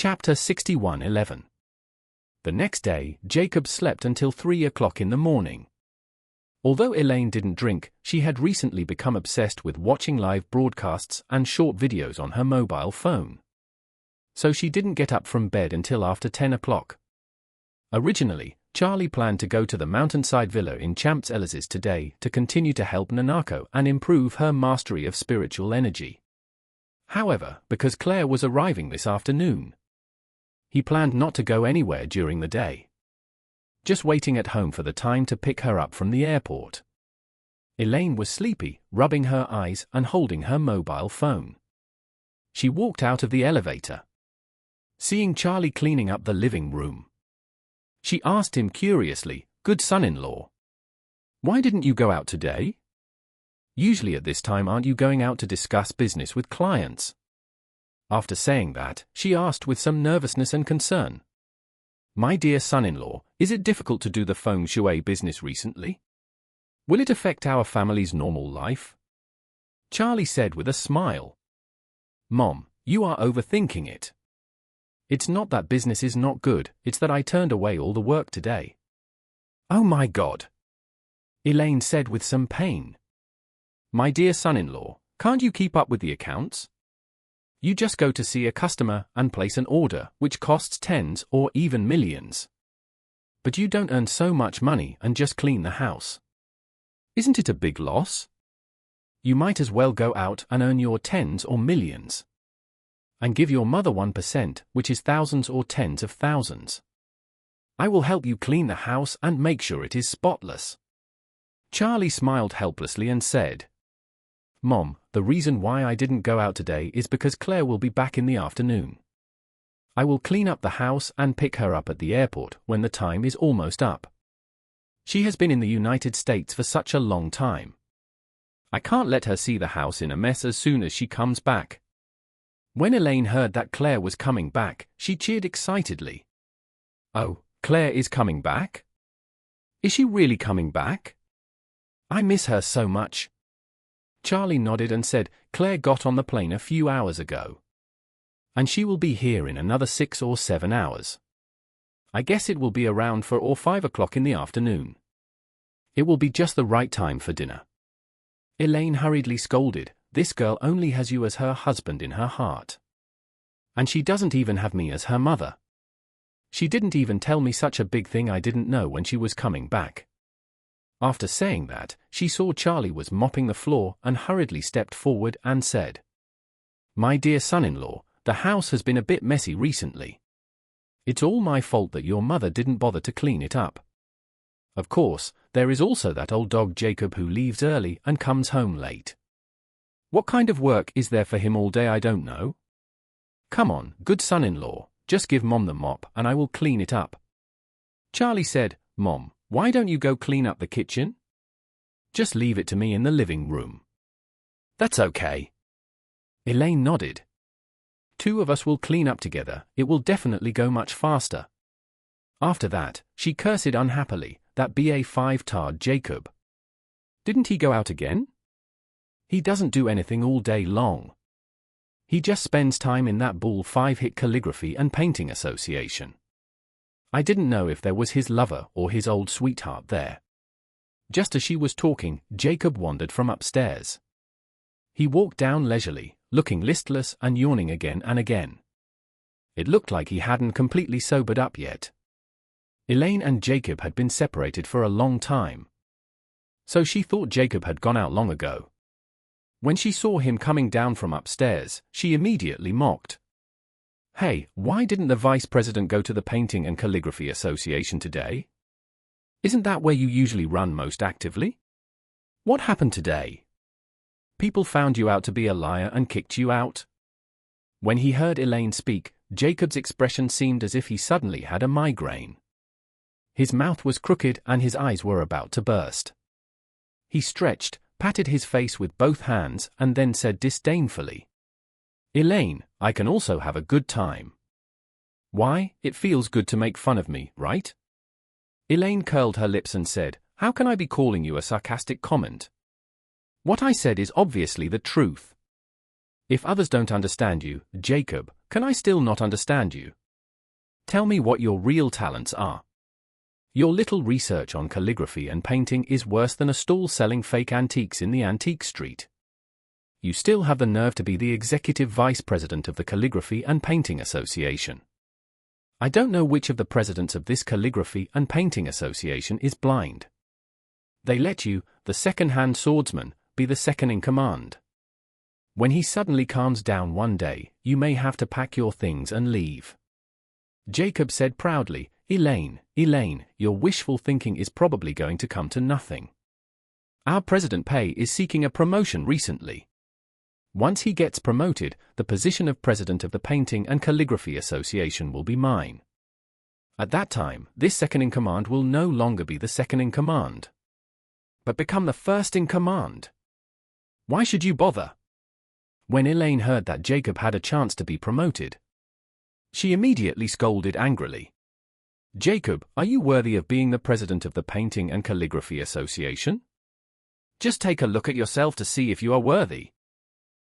Chapter 61:11. The next day, Jacob slept until 3 o'clock in the morning. Although Elaine didn't drink, she had recently become obsessed with watching live broadcasts and short videos on her mobile phone. So she didn't get up from bed until after 10 o'clock. Originally, Charlie planned to go to the mountainside villa in Champs Elysees today to continue to help Nanako and improve her mastery of spiritual energy. However, because Claire was arriving this afternoon, he planned not to go anywhere during the day, just waiting at home for the time to pick her up from the airport. Elaine was sleepy, rubbing her eyes and holding her mobile phone. She walked out of the elevator, seeing Charlie cleaning up the living room. She asked him curiously, "Good son-in-law, why didn't you go out today? Usually at this time aren't you going out to discuss business with clients?" After saying that, she asked with some nervousness and concern, "My dear son-in-law, is it difficult to do the feng shui business recently? Will it affect our family's normal life?" Charlie said with a smile, "Mom, you are overthinking it. It's not that business is not good, it's that I turned away all the work today." "Oh my God," Elaine said with some pain. "My dear son-in-law, can't you keep up with the accounts? You just go to see a customer and place an order, which costs tens or even millions. But you don't earn so much money and just clean the house. Isn't it a big loss? You might as well go out and earn your tens or millions. And give your mother 1%, which is thousands or tens of thousands. I will help you clean the house and make sure it is spotless." Charlie smiled helplessly and said, "Mom, the reason why I didn't go out today is because Claire will be back in the afternoon. I will clean up the house and pick her up at the airport when the time is almost up. She has been in the United States for such a long time. I can't let her see the house in a mess as soon as she comes back." When Elaine heard that Claire was coming back, she cheered excitedly. "Oh, Claire is coming back? Is she really coming back? I miss her so much." Charlie nodded and said, "Claire got on the plane a few hours ago. And she will be here in another 6 or 7 hours. I guess it will be around 4 or 5 o'clock in the afternoon. It will be just the right time for dinner." Elaine hurriedly scolded, "This girl only has you as her husband in her heart. And she doesn't even have me as her mother. She didn't even tell me such a big thing I didn't know when she was coming back." After saying that, she saw Charlie was mopping the floor and hurriedly stepped forward and said, "My dear son-in-law, the house has been a bit messy recently. It's all my fault that your mother didn't bother to clean it up. Of course, there is also that old dog Jacob who leaves early and comes home late. What kind of work is there for him all day I don't know? Come on, good son-in-law, just give Mom the mop and I will clean it up." Charlie said, "Mom, why don't you go clean up the kitchen? Just leave it to me in the living room." "That's okay." Elaine nodded. "Two of us will clean up together, it will definitely go much faster." After that, she cursed unhappily, that BA5 tard Jacob. Didn't he go out again? He doesn't do anything all day long. He just spends time in that Bull 5-hit calligraphy and painting association. I didn't know if there was his lover or his old sweetheart there. Just as she was talking, Jacob wandered from upstairs. He walked down leisurely, looking listless and yawning again and again. It looked like he hadn't completely sobered up yet. Elaine and Jacob had been separated for a long time, so she thought Jacob had gone out long ago. When she saw him coming down from upstairs, she immediately mocked. "Hey, why didn't the vice president go to the Painting and Calligraphy Association today? Isn't that where you usually run most actively? What happened today? People found you out to be a liar and kicked you out?" When he heard Elaine speak, Jacob's expression seemed as if he suddenly had a migraine. His mouth was crooked and his eyes were about to burst. He stretched, patted his face with both hands, and then said disdainfully, "Elaine, I can also have a good time. Why, it feels good to make fun of me, right?" Elaine curled her lips and said, "How can I be calling you a sarcastic comment? What I said is obviously the truth. If others don't understand you, Jacob, Can I still not understand you? Tell me what your real talents are. Your little research on calligraphy and painting is worse than a stall selling fake antiques in the antique street. You still have the nerve to be the executive vice president of the Calligraphy and Painting Association. I don't know which of the presidents of this Calligraphy and Painting Association is blind. They let you, the second-hand swordsman, be the second in command. When he suddenly calms down one day, you may have to pack your things and leave. Jacob said proudly, Elaine, your wishful thinking is probably going to come to nothing. Our President Pei is seeking a promotion recently. Once he gets promoted, the position of president of the Painting and Calligraphy Association will be mine. At that time, this second-in-command will no longer be the second-in-command, but become the first-in-command. Why should you bother? When Elaine heard that Jacob had a chance to be promoted, she immediately scolded angrily. Jacob, are you worthy of being the president of the Painting and Calligraphy Association? Just take a look at yourself to see if you are worthy.